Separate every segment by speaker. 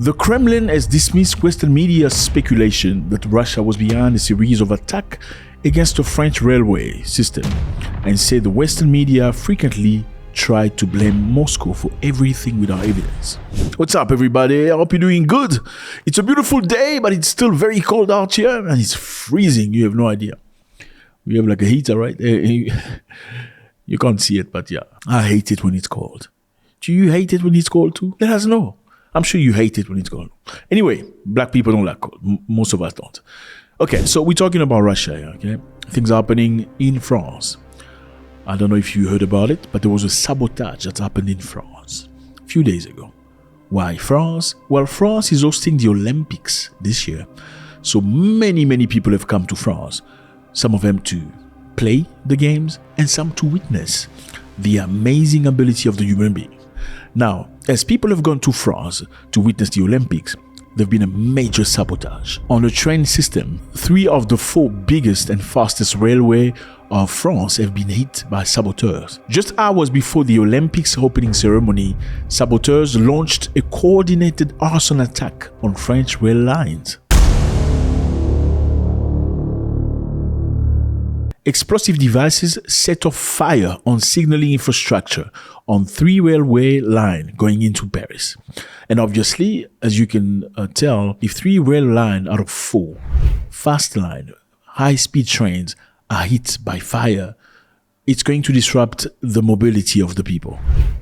Speaker 1: The Kremlin has dismissed Western media's speculation that Russia was behind a series of attacks against the French railway system and said the Western media frequently tried to blame Moscow for everything without evidence. What's up, everybody? I hope you're doing good. It's a beautiful day, but it's still very cold out here and it's freezing. You have no idea. We have like a heater, right? You can't see it, but yeah. I hate it when it's cold. Do you hate it when it's cold too? Let us know. I'm sure you hate it when it's cold. Anyway, black people don't like cold. Most of us don't. Okay, so we're talking about Russia here, okay? Things are happening in France. I don't know if you heard about it, but there was a sabotage that happened in France a few days ago. Why France? Well, France is hosting the Olympics this year. So many people have come to France. Some of them to play the games and some to witness the amazing ability of the human being. Now, as people have gone to France to witness the Olympics, there have been a major sabotage. On the train system, 3 of the 4 biggest and fastest railway of France have been hit by saboteurs. Just hours before the Olympics opening ceremony, saboteurs launched a coordinated arson attack on French rail lines. Explosive devices set off fire on signaling infrastructure on 3 railway lines going into Paris. And obviously, as you can tell, if 3 rail lines out of 4 fast line, high-speed trains are hit by fire, it's going to disrupt the mobility of the people,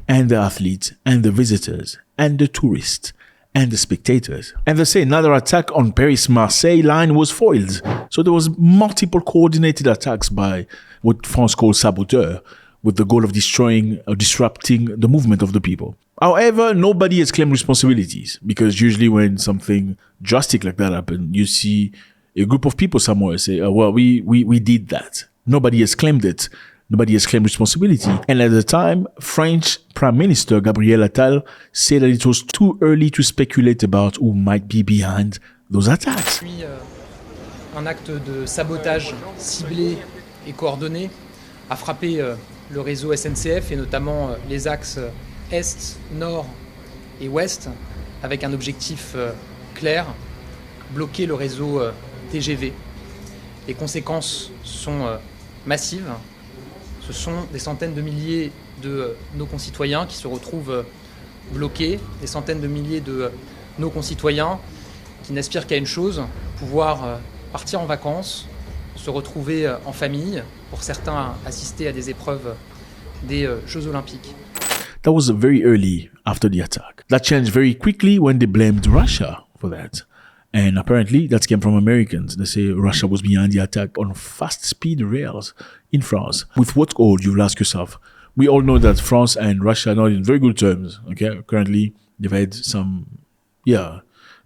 Speaker 1: and the athletes, and the visitors, and the tourists, and the spectators. And they say another attack on Paris-Marseille line was foiled. So there was multiple coordinated attacks by what France calls saboteurs, with the goal of destroying or disrupting the movement of the people. However, nobody has claimed responsibilities, because usually when something drastic like that happens, you see a group of people somewhere say, oh, well, we did that. Nobody has claimed it. Nobody has claimed responsibility. And at the time, French Prime Minister Gabriel Attal said that it was too early to speculate about who might be behind those attacks.
Speaker 2: Puis, un acte de sabotage ciblé et coordonné a frappé le réseau SNCF et notamment les axes Est, Nord et Ouest avec un objectif clair, bloquer le réseau TGV. Les conséquences sont massives. Ce sont des centaines de milliers de nos concitoyens qui se retrouvent bloqués, des centaines de milliers de nos concitoyens qui n'aspirent qu'à une chose, pouvoir partir en vacances, se retrouver en famille, pour certains assister à des épreuves des Jeux Olympiques.
Speaker 1: That was very early after the attack. That changed very quickly when they blamed Russia for that. And apparently that came from Americans. They say Russia was behind the attack on fast-speed rails in France. With what goal, you'll ask yourself? We all know that France and Russia are not in very good terms. Okay, currently they've had some,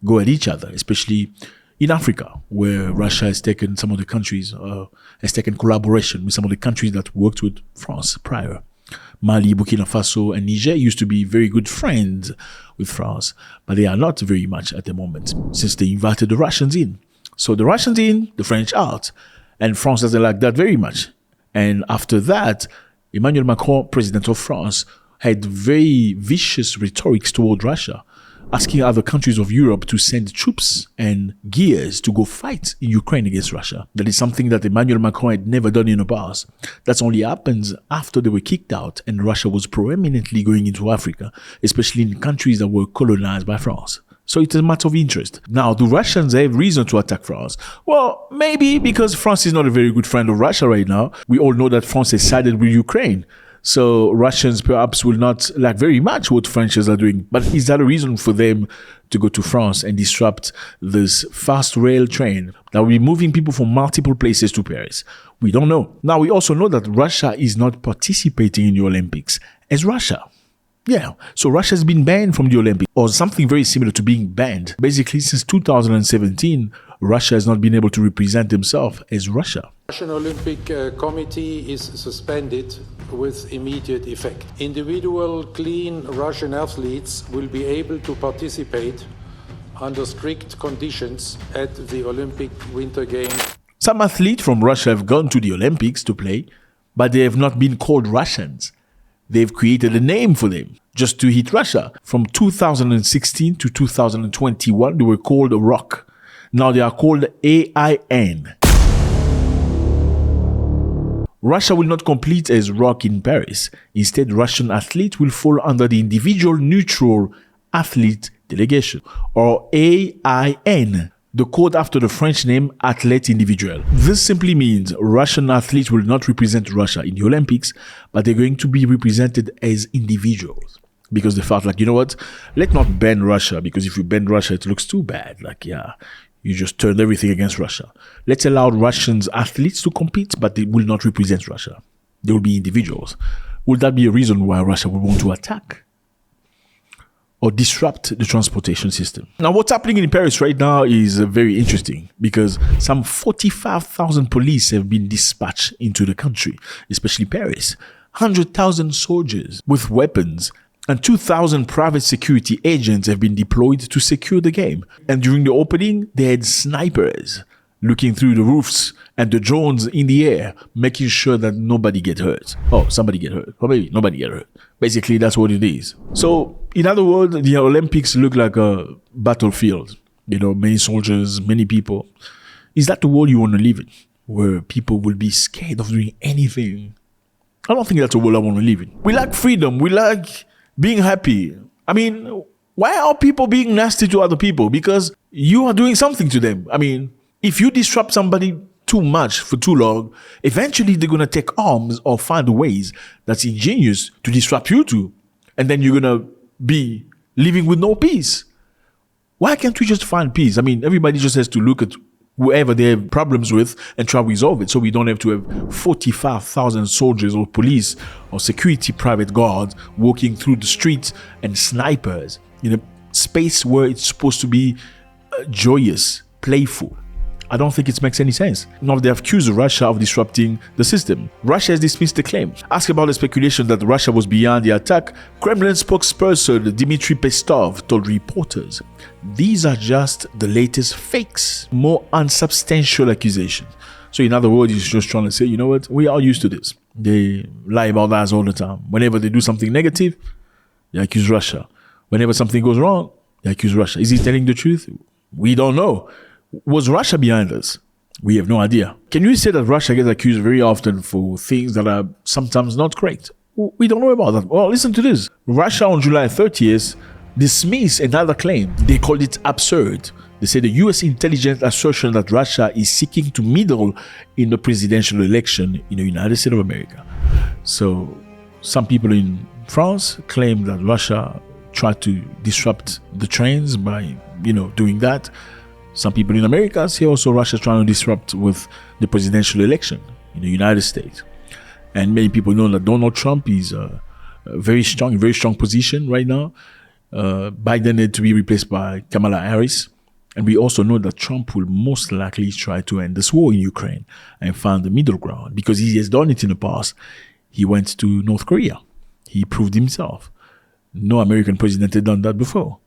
Speaker 1: go at each other, especially in Africa, where Russia has taken some of the countries, has taken collaboration with some of the countries that worked with France prior. Mali, Burkina Faso, and Niger used to be very good friends with France, but they are not very much at the moment since they invited the Russians in. So the Russians in, the French out, and France doesn't like that very much. And after that, Emmanuel Macron, president of France, had very vicious rhetorics toward Russia, asking other countries of Europe to send troops and gears to go fight in Ukraine against Russia. That is something that Emmanuel Macron had never done in the past. That only happens after they were kicked out and Russia was proeminently going into Africa, especially in countries that were colonized by France. So it's a matter of interest. Now, do Russians have reason to attack France? Well, maybe because France is not a very good friend of Russia right now. We all know that France has sided with Ukraine. So Russians perhaps will not like very much what French are doing. But is that a reason for them to go to France and disrupt this fast rail train that will be moving people from multiple places to Paris? We don't know. Now, we also know that Russia is not participating in the Olympics as Russia. Yeah, so Russia has been banned from the Olympics, or something very similar to being banned. Basically, since 2017, Russia has not been able to represent themselves as Russia.
Speaker 3: The Russian Olympic Committee is suspended with immediate effect. Individual clean Russian athletes will be able to participate under strict conditions at the Olympic Winter Games.
Speaker 1: Some athletes from Russia have gone to the Olympics to play, but they have not been called Russians. They've created a name for them. just to hit Russia. From 2016 to 2021, they were called ROC. Now they are called AIN. Russia will not compete as ROC in Paris. Instead, Russian athletes will fall under the Individual Neutral Athlete Delegation, or AIN, the code after the French name Athlète Individuel. This simply means Russian athletes will not represent Russia in the Olympics, but they're going to be represented as individuals. Because they felt like, you know what, let's not ban Russia, because if you ban Russia, it looks too bad. Like, yeah, you just turned everything against Russia. Let's allow Russian athletes to compete, but they will not represent Russia. They will be individuals. Would that be a reason why Russia would want to attack or disrupt the transportation system? Now, what's happening in Paris right now is very interesting, because some 45,000 police have been dispatched into the country, especially Paris. 100,000 soldiers with weapons and 2,000 private security agents have been deployed to secure the game. And during the opening, they had snipers looking through the roofs and the drones in the air, making sure that nobody get hurt. Oh, somebody get hurt. Or maybe nobody get hurt. Basically, that's what it is. So, in other words, the Olympics look like a battlefield. You know, many soldiers, many people. Is that the world you want to live in? Where people will be scared of doing anything? I don't think that's the world I want to live in. We like freedom. We like being happy. I mean, why are people being nasty to other people? Because you are doing something to them. I mean, if you disrupt somebody too much for too long, eventually they're going to take arms or find ways that's ingenious to disrupt you too. And then you're going to be living with no peace. Why can't we just find peace? I mean, everybody just has to look at whoever they have problems with and try to resolve it, so we don't have to have 45,000 soldiers or police or security private guards walking through the streets and snipers in a space where it's supposed to be joyous, playful. I don't think it makes any sense. Now they have accused Russia of disrupting the system. Russia has dismissed the claim. Asked about the speculation that Russia was behind the attack, Kremlin spokesperson Dmitry Peskov told reporters, "These are just the latest fakes, more unsubstantial accusations." So in other words, he's just trying to say, you know what, we are used to this. They lie about us all the time. Whenever they do something negative, they accuse Russia. Whenever something goes wrong, they accuse Russia. Is he telling the truth? We don't know. Was Russia behind us? We have no idea. Can you say that Russia gets accused very often for things that are sometimes not correct? We don't know about that. Well, listen to this. Russia on July 30th dismissed another claim. They called it absurd. They say the U.S. intelligence assertion that Russia is seeking to meddle in the presidential election in the United States of America. So some people in France claim that Russia tried to disrupt the trains by, doing that. Some people in America say also Russia is trying to disrupt with the presidential election in the United States. And many people know that Donald Trump is a very strong position right now. Biden had to be replaced by Kamala Harris. And we also know that Trump will most likely try to end this war in Ukraine and find the middle ground, because he has done it in the past. He went to North Korea. He proved himself. No American president had done that before.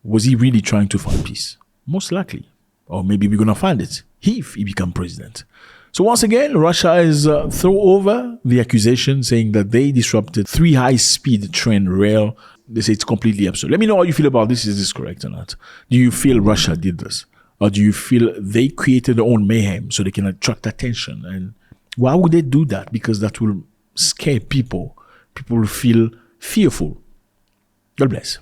Speaker 1: Was he really trying to find peace? Most likely. Or maybe we're going to find it if he becomes president. So once again, Russia has thrown over the accusation, saying that they disrupted 3 high-speed train rail. They say it's completely absurd. Let me know how you feel about this. Is this correct or not? Do you feel Russia did this? Or do you feel they created their own mayhem so they can attract attention? And why would they do that? Because that will scare people. People will feel fearful. God bless.